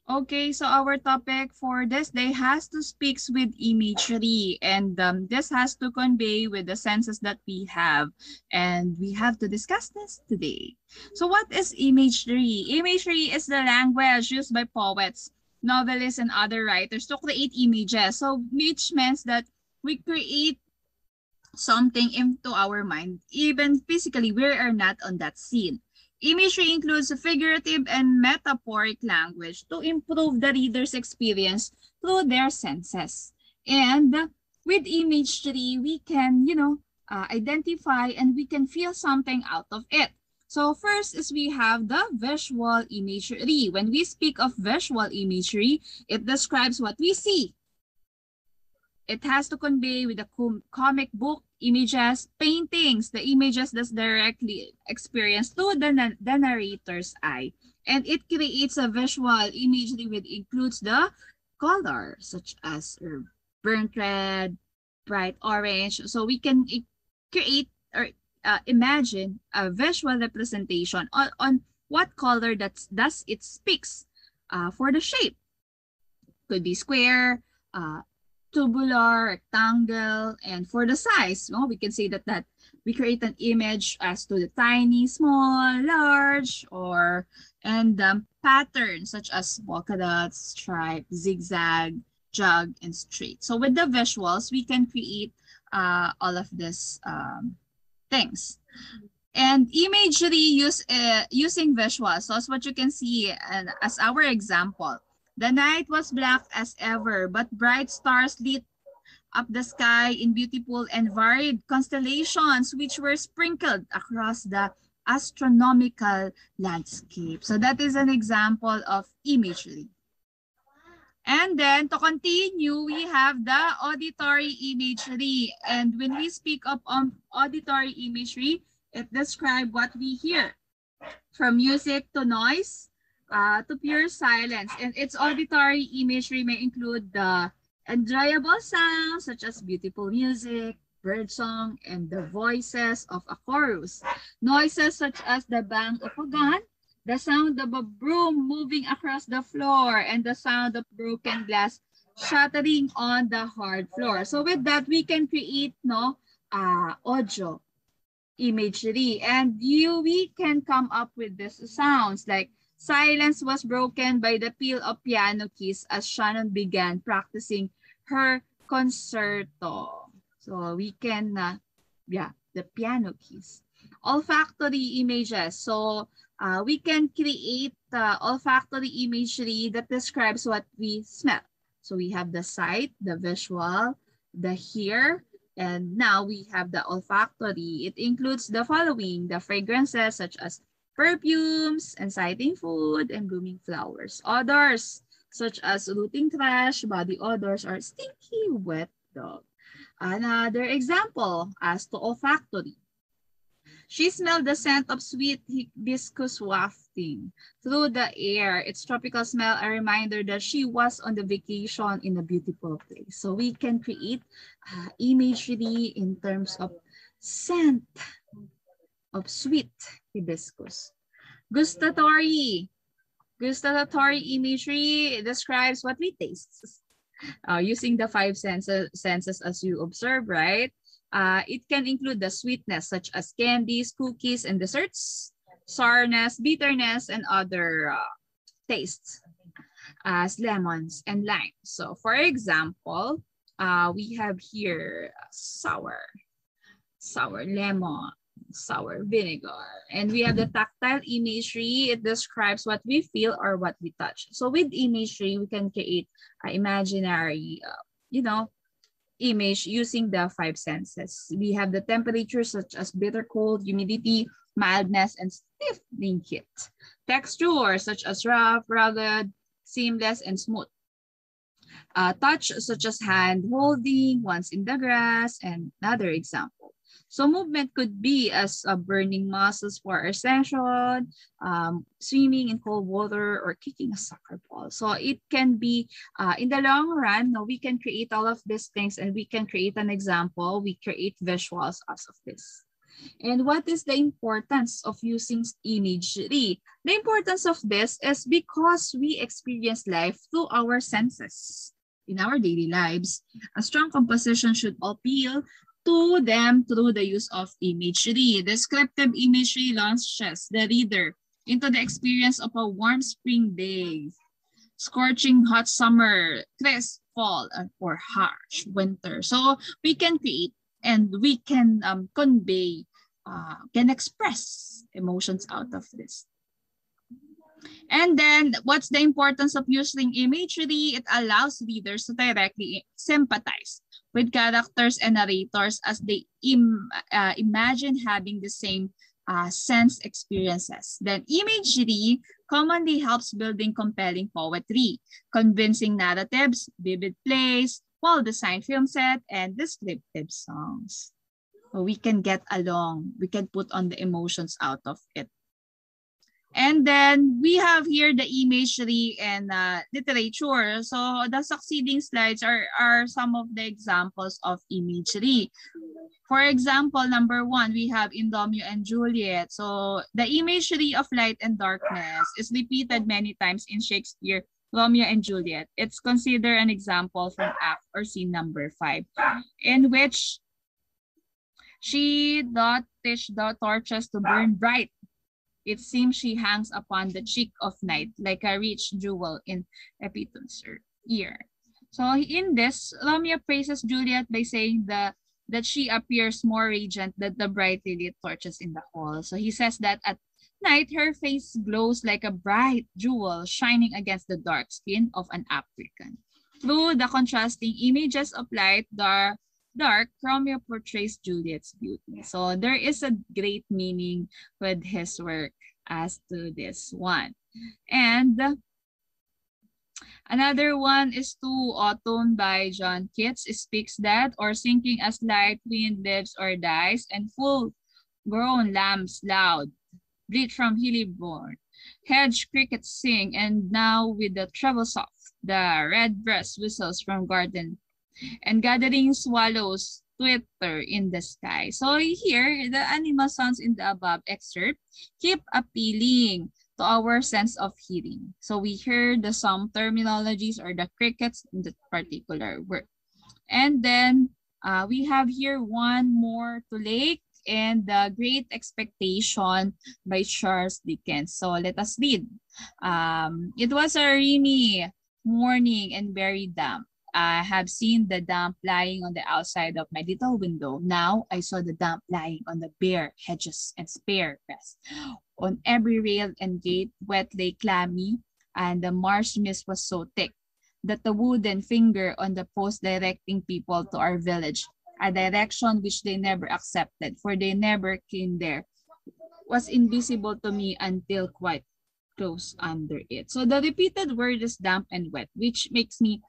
Okay, so our topic for this day has to speak with imagery, and this has to convey with the senses that we have, and we have to discuss this today. So what is imagery? Imagery is the language used by poets, novelists, and other writers to create images. So which means that we create something into our mind, even physically, we are not on that scene. Imagery includes a figurative and metaphoric language to improve the reader's experience through their senses. And with imagery, we can, identify and we can feel something out of it. So first is we have the visual imagery. When we speak of visual imagery, it describes what we see. It has to convey with the comic book images, paintings, the images that's directly experienced through the narrator's eye. And it creates a visual imagery which includes the color, such as burnt red, bright orange. So we can create or imagine a visual representation on what color does it speaks for the shape. Could be square, tubular, rectangle, and for the size, we can say that we create an image as to the tiny, small, large, or and patterns such as polka dots, stripe, zigzag, jog, and straight. So with the visuals, we can create all of these things. And imagery using visuals. So as what you can see, and as our example, the night was black as ever, but bright stars lit up the sky in beautiful and varied constellations, which were sprinkled across the astronomical landscape. So that is an example of imagery. And then to continue, we have the auditory imagery. And when we speak of auditory imagery, it describes what we hear, from music to noise, to pure silence. And its auditory imagery may include the enjoyable sounds such as beautiful music, birdsong, and the voices of a chorus. Noises such as the bang of a gun, the sound of a broom moving across the floor, and the sound of broken glass shattering on the hard floor. So with that, we can create audio imagery, and we can come up with this sounds like silence was broken by the peal of piano keys as Shannon began practicing her concerto. So we can the piano keys. Olfactory images. So we can create olfactory imagery that describes what we smell. So we have the sight, the visual, the hear, and now we have the olfactory. It includes the following: the fragrances such as perfumes, exciting food, and blooming flowers. Odors such as rooting trash, body odors, or stinky wet dog. Another example as to olfactory. She smelled the scent of sweet hibiscus wafting through the air. Its tropical smell, a reminder that she was on the vacation in a beautiful place. So we can create imagery in terms of scent of sweet hibiscus. Gustatory. Gustatory imagery describes what we taste. Using the five senses as you observe, right? It can include the sweetness such as candies, cookies, and desserts, sourness, bitterness, and other tastes as lemons and lime. So for example, we have here sour lemon, sour vinegar. And we have the tactile imagery. It describes what we feel or what we touch. So with imagery, we can create an imaginary, image using the five senses. We have the temperature such as bitter cold, humidity, mildness, and stiffening heat. Texture such as rough, rugged, seamless, and smooth. Touch such as hand holding, once in the grass, and another example. So movement could be as burning muscles for our session, swimming in cold water, or kicking a soccer ball. So it can be, in the long run, we can create all of these things and we can create an example. We create visuals as of this. And what is the importance of using imagery? The importance of this is because we experience life through our senses. In our daily lives, a strong composition should appeal to them through the use of imagery. Descriptive imagery launches the reader into the experience of a warm spring day, scorching hot summer, crisp fall, or harsh winter. So we can create and we can convey, can express emotions out of this. And then what's the importance of using imagery? It allows readers to directly sympathize with characters and narrators as they imagine having the same sense experiences. Then imagery commonly helps building compelling poetry, convincing narratives, vivid plays, well-designed film set, and descriptive songs. So we can get along. We can put on the emotions out of it. And then we have here the imagery and literature. So the succeeding slides are some of the examples of imagery. For example, number 1, we have in Romeo and Juliet. So the imagery of light and darkness is repeated many times in Shakespeare, Romeo and Juliet. It's considered an example from act or scene number 5, in which she doth teach the torches to burn bright. It seems she hangs upon the cheek of night like a rich jewel in Epictetus' ear. So in this, Romeo praises Juliet by saying that she appears more radiant than the brightly lit torches in the hall. So he says that at night, her face glows like a bright jewel shining against the dark skin of an African. Through the contrasting images of light, dark, Romeo portrays Juliet's beauty. So there is a great meaning with his work as to this one. And another one is To Autumn by John Keats. It speaks that, or sinking as light wind lives or dies, and full-grown lambs loud bleat from hilly bourne. Hedge crickets sing, and now with the treble soft, the redbreast whistles from garden, and gathering swallows twitter in the sky. So here, the animal sounds in the above excerpt keep appealing to our sense of hearing. So we hear the some terminologies or the crickets in that particular word. And then we have here one more, To Lake and the Great Expectation by Charles Dickens. So let us read. It was a rainy morning and very damp. I have seen the damp lying on the outside of my little window. Now I saw the damp lying on the bare hedges and spare grass. On every rail and gate, wet lay clammy, and the marsh mist was so thick that the wooden finger on the post directing people to our village, a direction which they never accepted, for they never came there, was invisible to me until quite close under it. So the repeated word is damp and wet, which makes me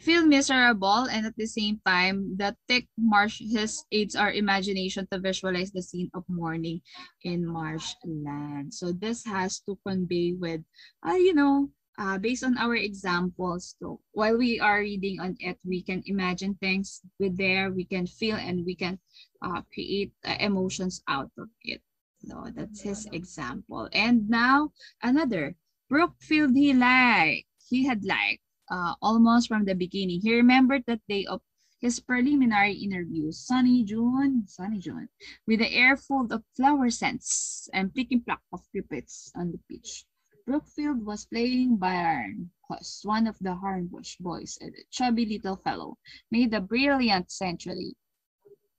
feel miserable, and at the same time, the thick marshes aids our imagination to visualize the scene of morning in marshland. So this has to convey with, based on our examples. So while we are reading on it, we can imagine things with there, we can feel, and we can create emotions out of it. So that's his example. And now another, Brookfield he had liked almost from the beginning. He remembered that day of his preliminary interview, sunny June, with the air full of flower scents and picking pluck of cupids on the beach. Brookfield was playing Barnhus, one of the Hornbush boys, a chubby little fellow, made a brilliant century.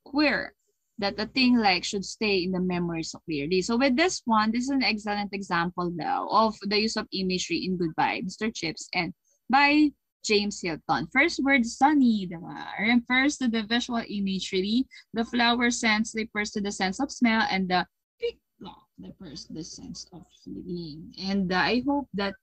Queer that a thing like should stay in the memory so clearly. So with this one, this is an excellent example now of the use of imagery in Goodbye, Mr. Chips, and by James Hilton. First word, sunny, refers to the visual imagery. The flower scents refers to the sense of smell, and the pick block refers to the sense of hearing. And I hope that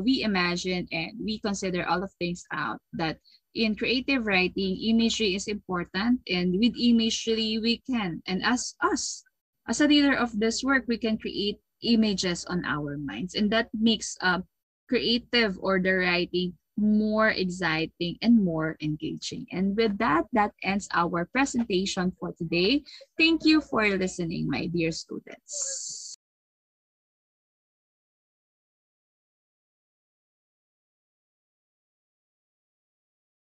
we imagine and we consider all of things out, that in creative writing, imagery is important, and with imagery we can, and as a reader of this work, we can create images on our minds, and that makes creative or the writing more exciting, and more engaging. And with that, that ends our presentation for today. Thank you for listening, my dear students.